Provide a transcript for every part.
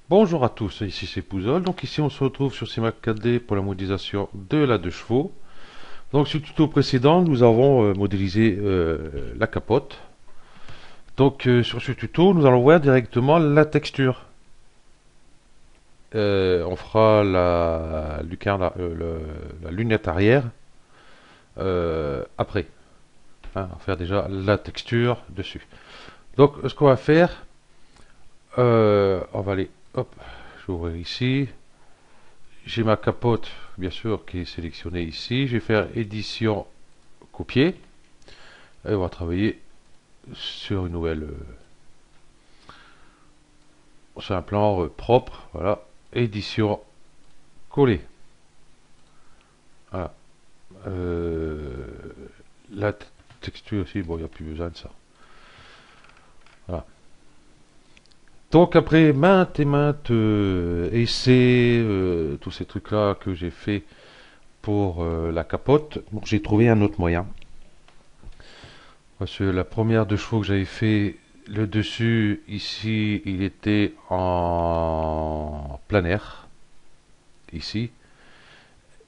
Bonjour à tous, ici c'est Pouzol. Donc ici on se retrouve sur CMAC 4D pour la modélisation de la 2 chevaux. Donc sur le tuto précédent, nous avons modélisé la capote. Donc sur ce tuto, nous allons voir directement la texture. On fera la lucarne, la lunette arrière après. Hein, on va faire déjà la texture dessus. Donc ce qu'on va faire, on va aller, hop, je vais ouvrir ici. J'ai ma capote, bien sûr, qui est sélectionnée ici. Je vais faire édition, copier. Et on va travailler sur une nouvelle, sur un plan propre. Voilà. Édition, coller. Voilà. Euh, la texture aussi, bon, il n'y a plus besoin de ça. Voilà. Donc après maintes et maintes essais, tous ces trucs-là que j'ai fait pour la capote, bon, j'ai trouvé un autre moyen. Parce que la première de chevaux que j'avais fait, le dessus, ici, il était en plein air, ici.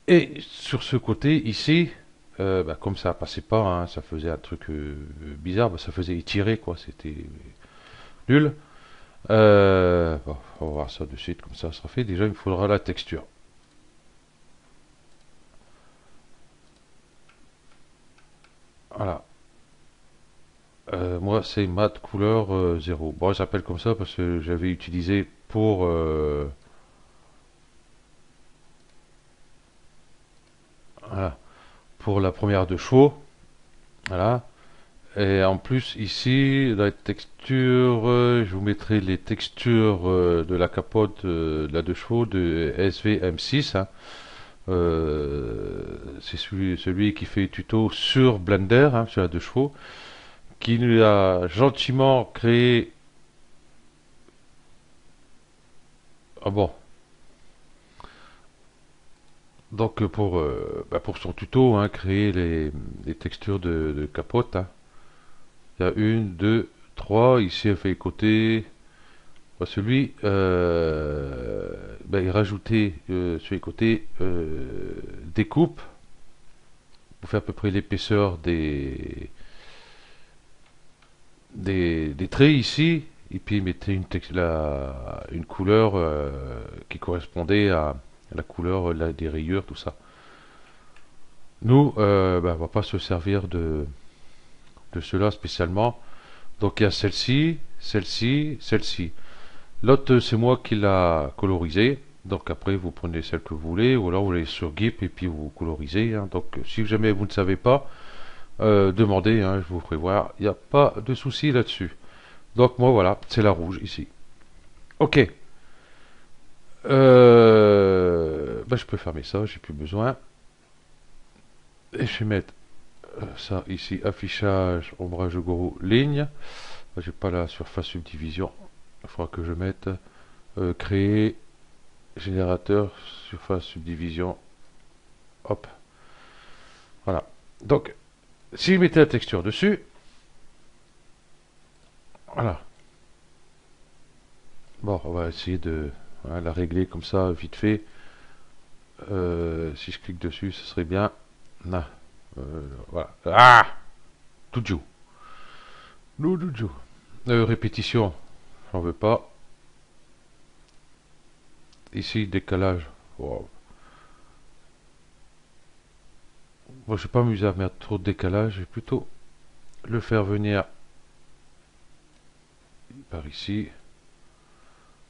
Et sur ce côté, ici, comme ça passait pas, hein, ça faisait un truc bizarre, ça faisait étirer, quoi, c'était nul. Bon, on va voir ça de suite, comme ça sera fait. Déjà, il me faudra la texture. Voilà. Moi, c'est mat couleur 0. Bon, ça s'appelle comme ça parce que j'avais utilisé pour voilà, pour la première de chevaux. Voilà. Et en plus, ici, dans les textures, je vous mettrai les textures de la capote de la deux chevaux de SVM6. Hein. C'est celui qui fait tuto sur Blender, hein, sur la deux chevaux, qui nous a gentiment créé. Ah bon. Donc pour son tuto, hein, créer les textures de capote. Hein. Il y a une, deux, trois. Ici, elle fait les côtés. Bah, celui, il rajoutait sur les côtés des coupes pour faire à peu près l'épaisseur des traits ici. Et puis il mettait une couleur qui correspondait à la couleur des rayures, tout ça. Nous, on va pas se servir de cela spécialement. Donc il y a celle-ci, celle-ci, celle-ci. L'autre, c'est moi qui l'a colorisé. Donc après, vous prenez celle que vous voulez, ou alors vous allez sur GIMP et puis vous colorisez. Hein. Donc si jamais vous ne savez pas, demandez, hein, je vous ferai voir. Il n'y a pas de souci là-dessus. Donc moi, voilà, c'est la rouge ici. Ok. Je peux fermer ça, j'ai plus besoin. Et je vais mettre ça ici, affichage, ombrage de gourou, ligne. J'ai pas la surface subdivision. Il faudra que je mette créer générateur surface subdivision. Hop. Voilà. Donc, si je mettais la texture dessus, voilà. Bon, on va essayer de la régler comme ça, vite fait. Si je clique dessus, ce serait bien. Là. Voilà. Ah Tuju. Tuju. Répétition, j'en veux pas. Ici, décalage. Wow. Moi, je vais pas m'amuser à mettre trop de décalage. Je vais plutôt le faire venir par ici.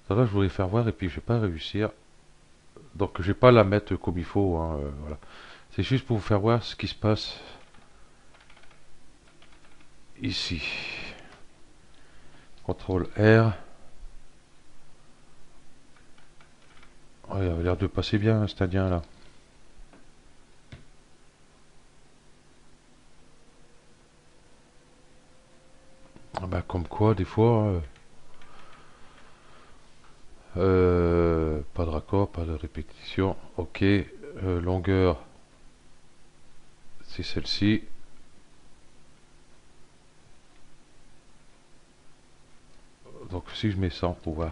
Ça là, je voulais faire voir et puis je vais pas réussir. Donc, je vais pas la mettre comme il faut. Hein, voilà. C'est juste pour vous faire voir ce qui se passe ici. CTRL R. Oh, il a l'air de passer bien, cet indien là. Ah bah, comme quoi, des fois, pas de raccord, pas de répétition. Ok, longueur, c'est celle-ci. Donc si je mets ça en pouvoir.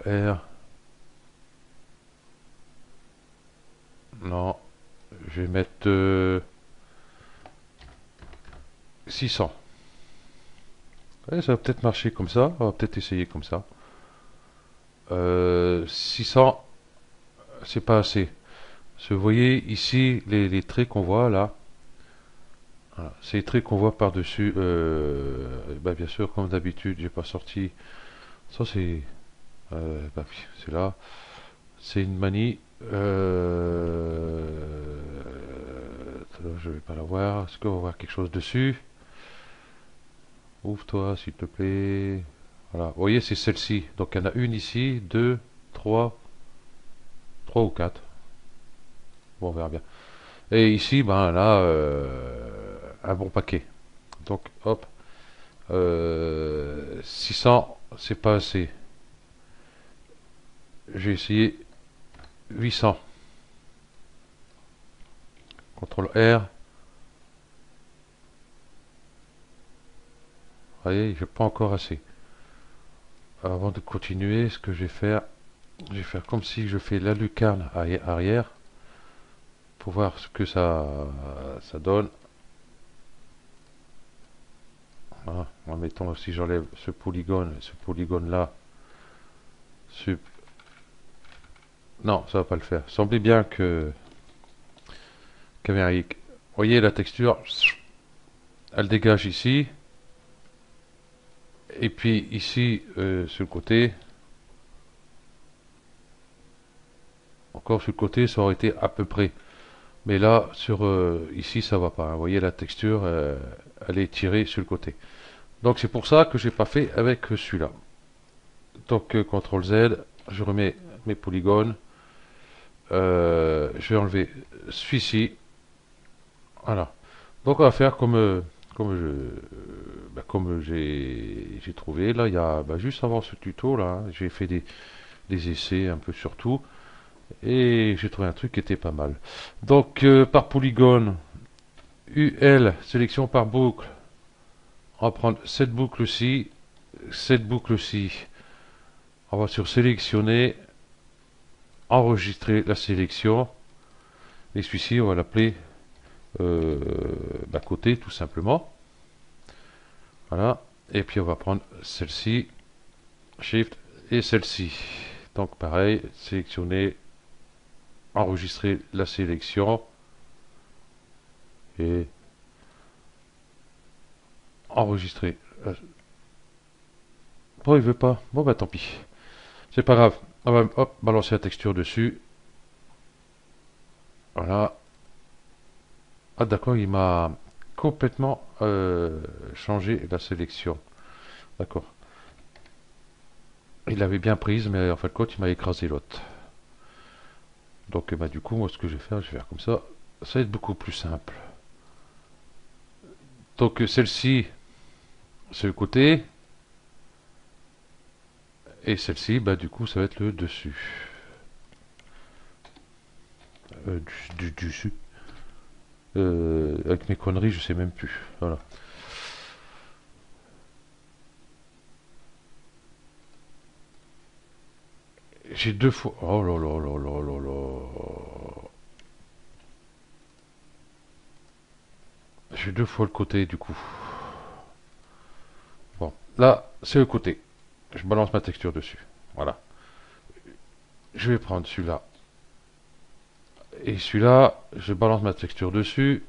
CTRL R. Non, je vais mettre 600. Ouais, ça va peut-être marcher comme ça. On va peut-être essayer comme ça. 600, c'est pas assez. Vous voyez ici les traits qu'on voit là. Voilà, c'est les traits qu'on voit par-dessus. Bah, bien sûr, comme d'habitude, j'ai pas sorti. Ça c'est, bah oui, c'est là. C'est une manie. Je vais pas la voir. Est-ce qu'on va voir quelque chose dessus? Ouvre-toi, s'il te plaît. Voilà. Vous voyez, c'est celle-ci. Donc, il y en a une ici, deux, trois, trois ou quatre. Bon, on verra bien. Et ici, ben là, un bon paquet. Donc, hop. 600, c'est pas assez. J'ai essayé 800. CTRL R. Vous voyez, j'ai pas encore assez. Avant de continuer, ce que je vais faire comme si je fais la lucarne arrière pour voir ce que ça donne. Voilà. En mettant, si j'enlève ce polygone là, non, ça va pas le faire. Semblait bien qu'il y avait un hic. Vous voyez la texture, elle dégage ici. Et puis ici, sur le côté, encore sur le côté, ça aurait été à peu près. Mais là, ici, ça va pas, hein. Vous voyez la texture, elle est tirée sur le côté. Donc c'est pour ça que j'ai pas fait avec celui-là. Donc CTRL Z, je remets mes polygones. Je vais enlever celui-ci. Voilà. Donc on va faire comme j'ai trouvé. Là, il y a juste avant ce tuto là, hein, j'ai fait des essais un peu sur tout. Et j'ai trouvé un truc qui était pas mal. Donc par polygone, UL, sélection par boucle. On va prendre cette boucle-ci, cette boucle-ci. On va sur sélectionner, enregistrer la sélection. Et celui-ci, on va l'appeler côté tout simplement. Voilà. Et puis on va prendre celle-ci, Shift et celle-ci. Donc pareil, sélectionner, enregistrer la sélection et enregistrer. Bon, il veut pas. Bon, bah tant pis. C'est pas grave. On va hop, balancer la texture dessus. Voilà. Ah d'accord, il m'a complètement changé la sélection. D'accord. Il l'avait bien prise, mais en fin de compte, il m'a écrasé l'autre. Donc du coup, moi, ce que je vais faire comme ça. Ça va être beaucoup plus simple. Donc celle-ci, c'est le côté. Et celle-ci, du coup, ça va être le dessus. Dessus. Avec mes conneries, je sais même plus. Voilà. J'ai deux fois. Oh là là là là là là. J'ai deux fois le côté du coup. Bon, là, c'est le côté. Je balance ma texture dessus. Voilà. Je vais prendre celui-là. Et celui-là, je balance ma texture dessus.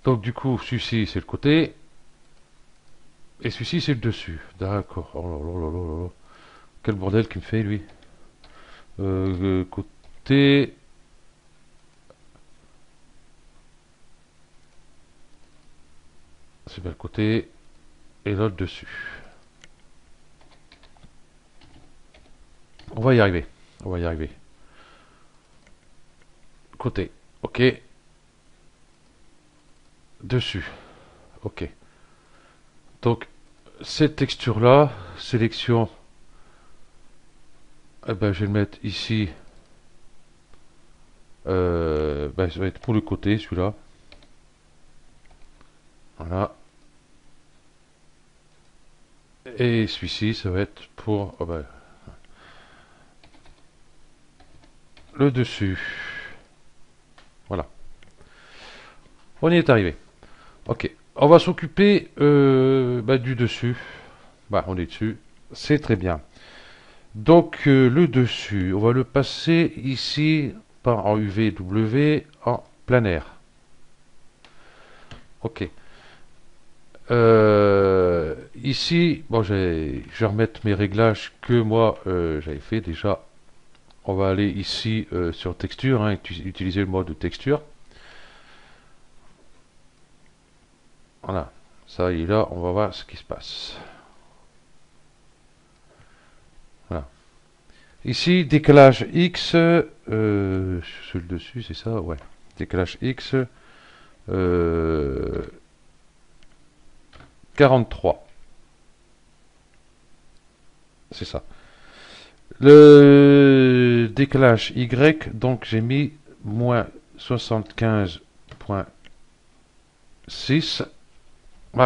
Donc du coup, celui-ci, c'est le côté. Et celui-ci, c'est le dessus. D'accord. Oh là là là là là. Quel bordel qu'il me fait, lui. Côté. C'est bien le côté. Et l'autre dessus. On va y arriver. On va y arriver. Côté. Ok. Dessus. Ok. Donc, cette texture-là, sélection, je vais le mettre ici Ça va être pour le côté, celui-là. Voilà. Et celui-ci, ça va être pour le dessus. Voilà. On y est arrivé. Ok. On va s'occuper du dessus. On est dessus. C'est très bien. Donc, le dessus, on va le passer ici en UVW en plein air. Ok. Ici, je vais remettre mes réglages que moi j'avais fait déjà. On va aller ici sur texture, hein, utiliser le mode texture. Voilà, ça il est là, on va voir ce qui se passe. Voilà. Ici, décalage X, sur le dessus, c'est ça, ouais. Décalage X, 43. C'est ça. Le décalage Y, donc j'ai mis moins 75,6.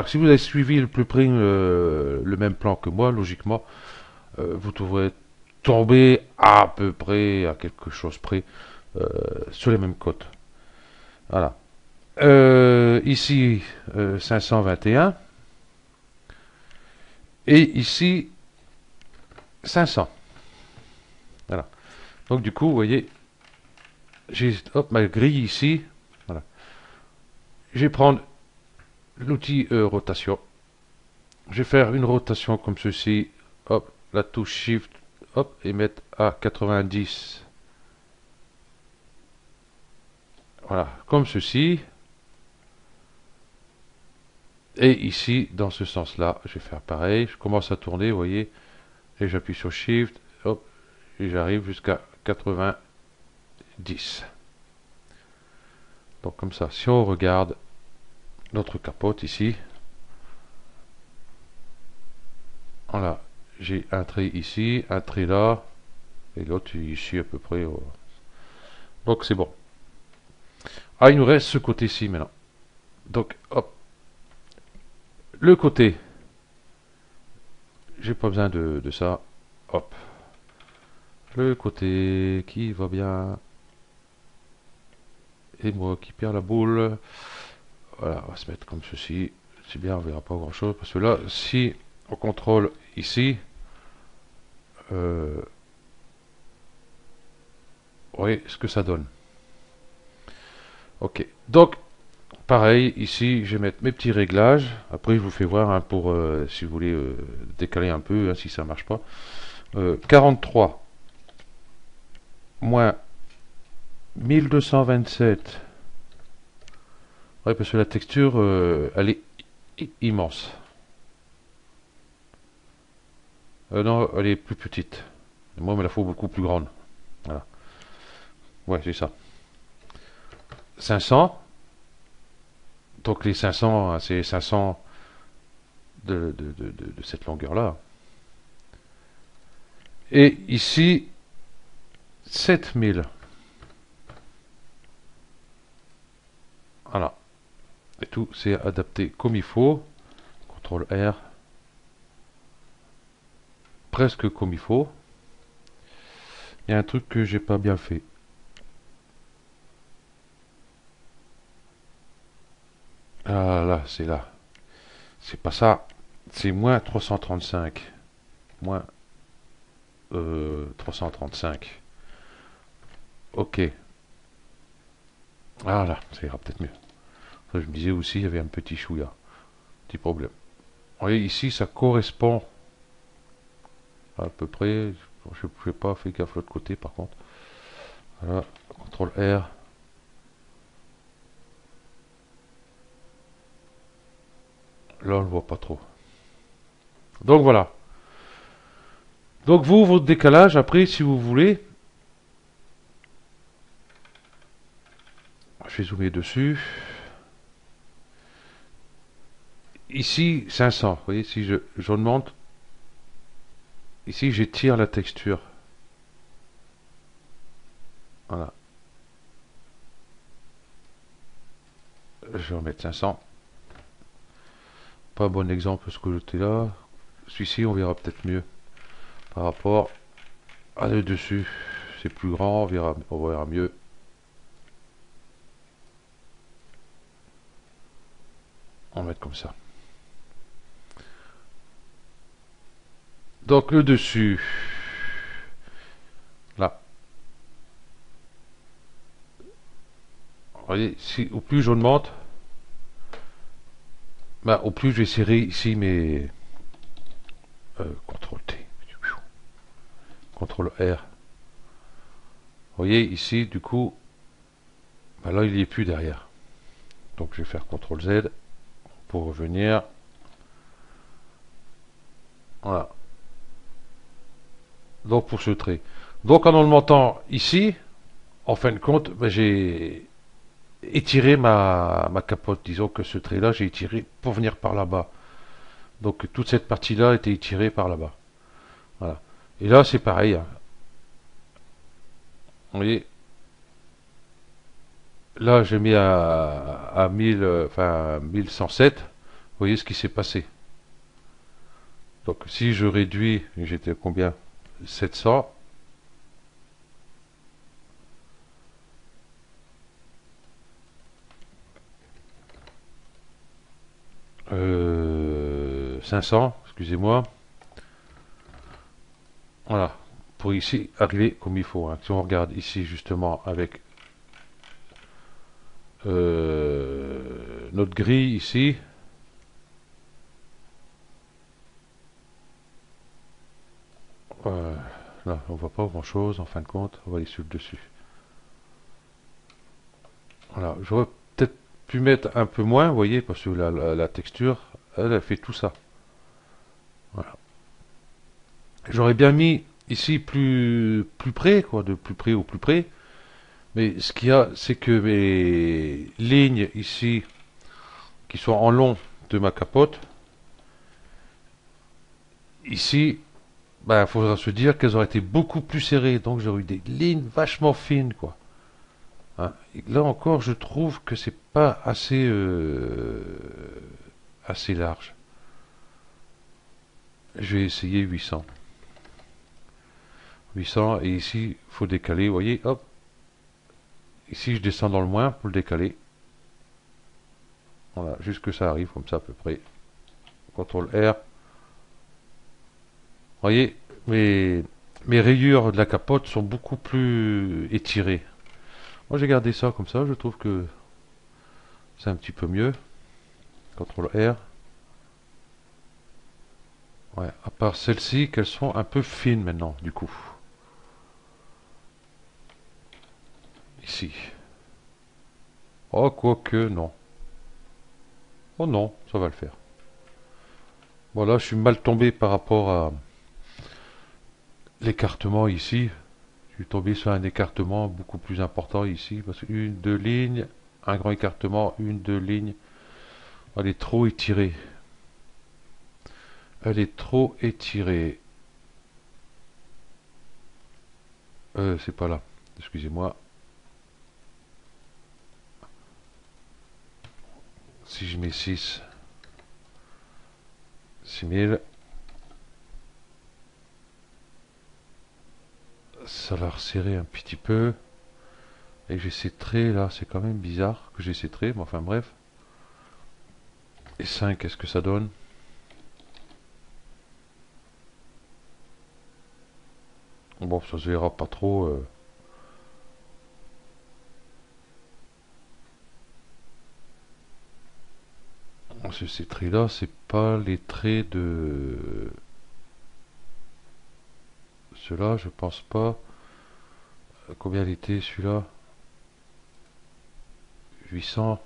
Si vous avez suivi le plus près le même plan que moi, logiquement, vous devrez tomber à peu près, à quelque chose près, sur les mêmes cotes. Voilà. Ici, 521. Et ici, 500. Voilà. Donc du coup, vous voyez, j'ai ma grille ici. Voilà. Je vais prendre l'outil rotation. Je vais faire une rotation comme ceci. Hop, la touche Shift. Hop, et mettre à 90. Voilà, comme ceci. Et ici, dans ce sens-là, je vais faire pareil. Je commence à tourner, vous voyez. Et j'appuie sur Shift. Hop, et j'arrive jusqu'à 90. Donc comme ça, si on regarde notre capote ici, voilà, j'ai un trait ici, un trait là, et l'autre ici à peu près. Donc c'est bon. Il nous reste ce côté-ci maintenant. Donc hop, le côté, j'ai pas besoin de ça. Hop, le côté qui va bien. Et moi qui perds la boule. Voilà, on va se mettre comme ceci. C'est bien, on verra pas grand chose. Parce que là, si on contrôle ici, vous voyez ce que ça donne. Ok, donc pareil, ici je vais mettre mes petits réglages. Après je vous fais voir hein, pour si vous voulez décaler un peu, hein, si ça marche pas. 43 moins 1227. Ouais, parce que la texture, elle est immense. Non, elle est plus petite. Moi, il me la faut beaucoup plus grande. Voilà. Ouais, c'est ça. 500. Donc les 500, c'est 500 de cette longueur-là. Et ici, 7000. Voilà. Et tout, c'est adapté comme il faut. CTRL R. Presque comme il faut. Il y a un truc que j'ai pas bien fait. Ah là, c'est là. C'est pas ça. C'est moins 335. Moins 335. Ok. Ah là, ça ira peut-être mieux. Je me disais aussi, il y avait un petit chouïa. Petit problème. Vous voyez, ici, ça correspond à peu près. Je ne pouvais pas faire gaffe de l'autre côté, par contre. Voilà, CTRL R. Là, on ne le voit pas trop. Donc voilà. Donc vous, votre décalage, après, si vous voulez, je vais zoomer dessus. Ici, 500. Vous voyez, si j'augmente, ici, j'étire la texture. Voilà. Je vais en mettre 500. Pas un bon exemple ce côté là. Celui-ci, on verra peut-être mieux par rapport à le dessus. C'est plus grand, on verra mieux. On va mettre comme ça. Donc le dessus, là. Vous voyez, si, au plus j'augmente, bah, au plus je vais serrer ici mes CTRL T, CTRL R. Vous voyez ici, du coup, bah là il n'y est plus derrière. Donc je vais faire CTRL Z pour revenir. Voilà. Donc pour ce trait. Donc en augmentant ici, en fin de compte, bah, j'ai étiré ma capote. Disons que ce trait-là, j'ai étiré pour venir par là-bas. Donc toute cette partie-là était étirée par là-bas. Voilà. Et là, c'est pareil. Hein. Vous voyez, là, j'ai mis à 1000, enfin 1107. Vous voyez ce qui s'est passé. Donc si je réduis, j'étais combien? 700. 500, excusez-moi. Voilà. Pour ici arriver comme il faut. Hein. Si on regarde ici justement avec notre grille ici. Là, on voit pas grand chose en fin de compte. On va aller sur le dessus. Voilà. J'aurais peut-être pu mettre un peu moins, vous voyez, parce que la texture, elle fait tout ça. Voilà. J'aurais bien mis ici plus près, quoi, de plus près au plus près. Mais ce qu'il y a, c'est que mes lignes ici, qui sont en long de ma capote, ici, ben, faudra se dire qu'elles auraient été beaucoup plus serrées. Donc j'aurais eu des lignes vachement fines, quoi. Hein. Là encore, je trouve que c'est pas assez large. Je vais essayer 800. 800 et ici, il faut décaler. Vous voyez, hop. Ici, je descends dans le moins pour le décaler. Voilà, juste que ça arrive comme ça à peu près. CTRL R. Vous voyez, mes rayures de la capote sont beaucoup plus étirées. Moi, j'ai gardé ça comme ça. Je trouve que c'est un petit peu mieux. CTRL R. Ouais, à part celles-ci, qu'elles sont un peu fines maintenant, du coup. Ici. Oh, quoique, non. Oh non, ça va le faire. Voilà, je suis mal tombé par rapport à l'écartement ici. Je suis tombé sur un écartement beaucoup plus important ici. Parce que une, deux lignes, un grand écartement, une, deux lignes. Elle est trop étirée. Elle est trop étirée. C'est pas là. Excusez-moi. Si je mets 6, 6000, ça va resserrer un petit peu. Et j'ai ces traits là, c'est quand même bizarre que j'ai ces traits, mais enfin bref. Et 5, qu'est-ce que ça donne? Bon, ça se verra pas trop. Ces traits là, c'est pas les traits de ceux-là, je pense pas. Combien il était celui-là? 800.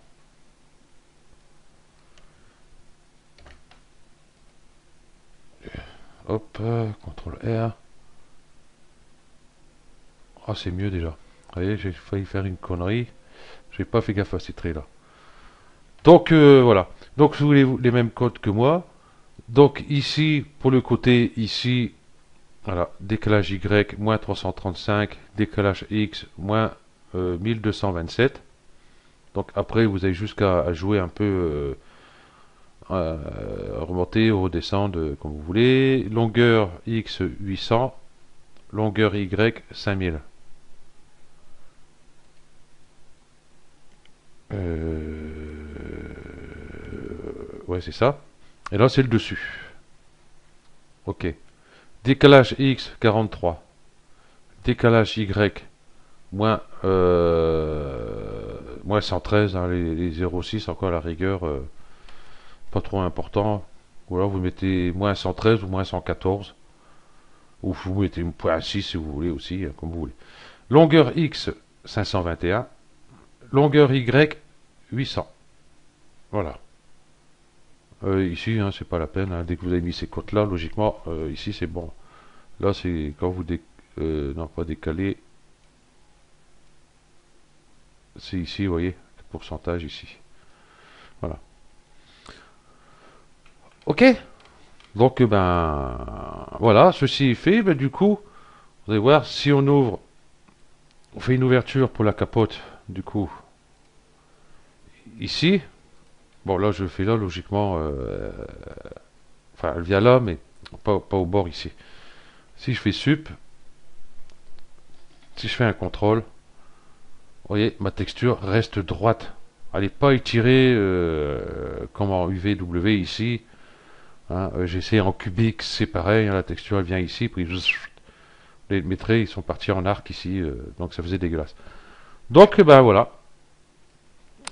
Hop, CTRL R. Ah, c'est mieux déjà. Vous voyez, j'ai failli faire une connerie. J'ai pas fait gaffe à ces traits là. Donc voilà. Donc vous voulez les mêmes codes que moi. Donc ici, pour le côté ici, voilà, décalage Y, moins 335, décalage X, moins 1227. Donc après, vous avez jusqu'à à jouer un peu, remonter ou redescendre comme vous voulez. Longueur X 800, longueur Y 5000. Ouais, c'est ça. Et là, c'est le dessus. Ok. Décalage X 43. Décalage Y moins, moins 113, hein, les 0,6 encore à la rigueur, pas trop important. Ou alors vous mettez moins 113 ou moins 114. Ou vous mettez une point 6 si vous voulez aussi, hein, comme vous voulez. Longueur X 521. Longueur Y 800. Voilà. Ici, hein, c'est pas la peine, hein. Dès que vous avez mis ces côtes-là, logiquement, ici c'est bon. Là, c'est quand vous non, pas décaler. C'est ici, vous voyez, le pourcentage ici. Voilà. Ok. Donc, ben, voilà, ceci est fait. Ben, du coup, vous allez voir, si on ouvre, on fait une ouverture pour la capote, du coup, ici. Bon, là, je fais là, logiquement, enfin, elle vient là, mais pas au bord ici. Si je fais sup, si je fais un contrôle, vous voyez, ma texture reste droite. Elle n'est pas étirée comme en UVW ici. Hein. J'essaie en cubique, c'est pareil. Hein, la texture elle vient ici, puis mes traits ils sont partis en arc ici, donc ça faisait dégueulasse. Donc ben voilà,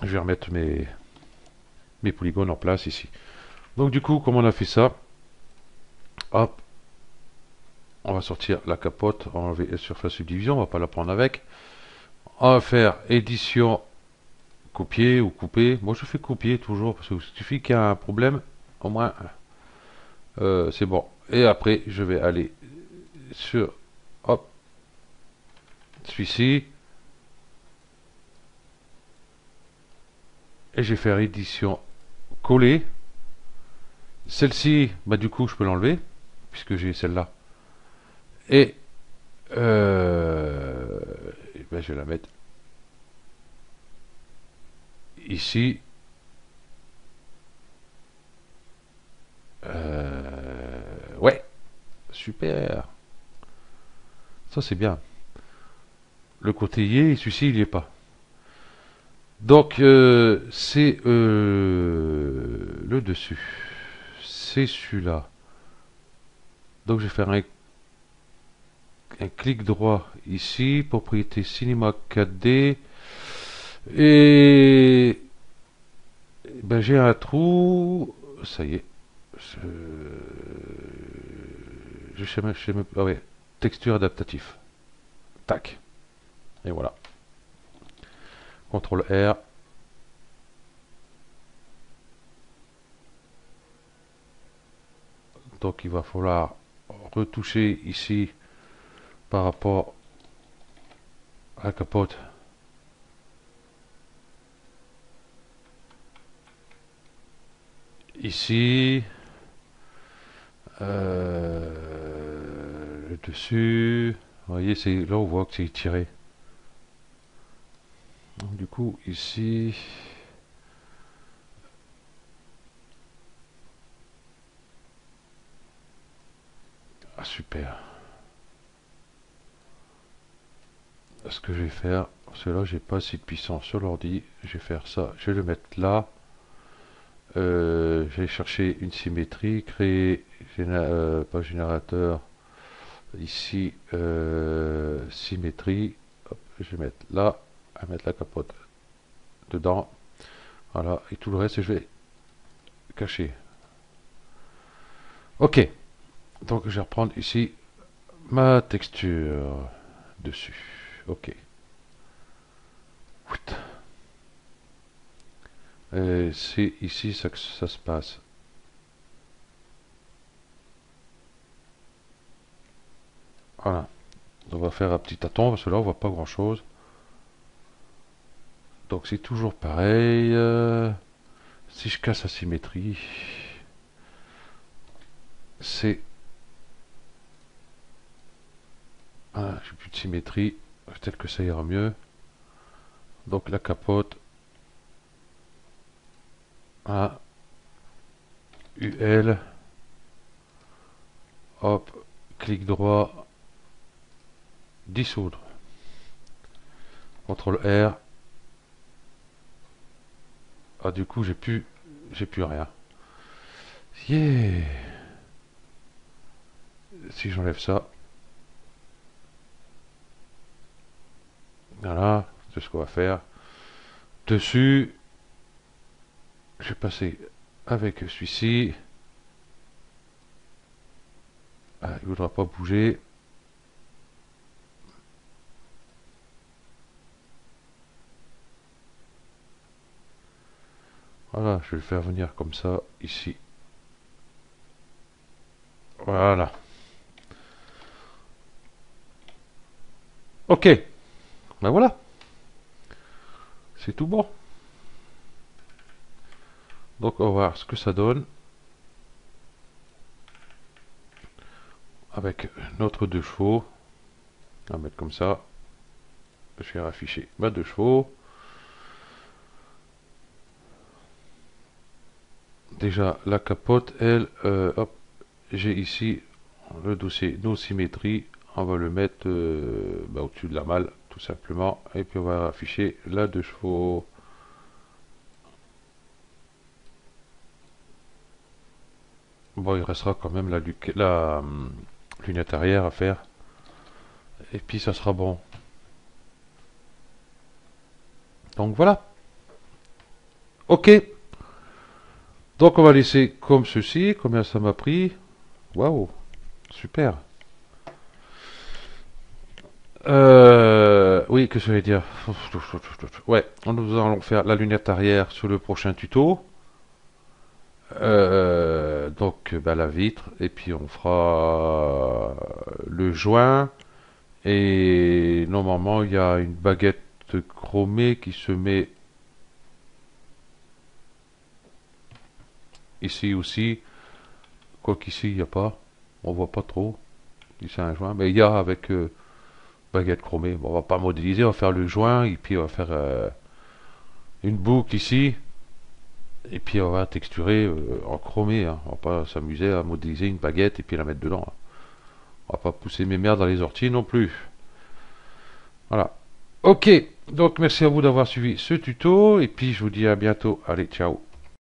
je vais remettre mes polygones en place ici. Donc du coup, comme on a fait ça, hop, on va sortir la capote, on va enlever la surface subdivision, on va pas la prendre avec. On va faire édition copier ou couper. Moi je fais copier toujours parce qu'il suffit qu'il y a un problème, au moins c'est bon. Et après je vais aller sur hop celui-ci et je vais faire édition coller. Celle-ci, bah du coup je peux l'enlever puisque j'ai celle-là. Et ben, je vais la mettre ici. Ouais, super. Ça c'est bien. Le côté y est, celui-ci il n'y est pas. Donc c'est le dessus. C'est celui-là. Donc je vais faire un clic droit ici, propriété Cinema 4D. Et ben, j'ai un trou. Ça y est. Ah ouais, texture adaptatif. Tac. Et voilà. CTRL R. Donc il va falloir retoucher ici par rapport à la capote. Ici. Le dessus. Vous voyez, c'est là on voit que c'est étiré. Donc, du coup, ici. Ah, super. Ce que je vais faire, parce que là, j'ai pas assez de puissance sur l'ordi. Je vais faire ça. Je vais le mettre là. Je vais chercher une symétrie. Créer. Pas générateur. Ici. Symétrie. Hop, je vais mettre là. Je vais mettre la capote dedans. Voilà. Et tout le reste, je vais cacher. Ok. Donc, je vais reprendre ici ma texture dessus. Ok. C'est ici ça que ça se passe. Voilà. On va faire un petit tâton parce que là on voit pas grand chose. Donc c'est toujours pareil. Si je casse la symétrie, c'est... Ah, j'ai plus de symétrie. Peut-être que ça ira mieux. Donc la capote. A, UL, hop, clic droit, dissoudre. CTRL R. Ah, du coup, j'ai plus rien. Yeah. Si j'enlève ça, voilà, c'est ce qu'on va faire. Dessus, je vais passer avec celui-ci. Ah, il ne voudra pas bouger. Voilà, je vais le faire venir comme ça, ici. Voilà. Ok, ben voilà, c'est tout bon. Donc on va voir ce que ça donne avec notre 2 chevaux. On va mettre comme ça. Je vais afficher ma 2 chevaux. Déjà la capote, elle, hop, j'ai ici le dossier nos symétries. On va le mettre au-dessus de la malle, tout simplement. Et puis on va afficher la 2 chevaux. Bon, il restera quand même la lunette arrière à faire. Et puis ça sera bon. Donc voilà. Ok. Donc on va laisser comme ceci. Combien ça m'a pris? Waouh. Super. Oui, que je vais dire. Ouais, nous allons faire la lunette arrière sur le prochain tuto. Donc bah, la vitre. Et puis on fera le joint. Et normalement, il y a une baguette chromée qui se met ici aussi. Quoi qu'ici, il n'y a pas. On voit pas trop. Ici, un joint. Mais il y a avec baguette chromée. Bon, on va pas modéliser. On va faire le joint. Et puis, on va faire une boucle ici. Et puis, on va texturer en chromé. Hein. On va pas s'amuser à modéliser une baguette et puis la mettre dedans. Hein. On va pas pousser mes merdes dans les orties non plus. Voilà. Ok. Donc, merci à vous d'avoir suivi ce tuto. Et puis, je vous dis à bientôt. Allez, ciao.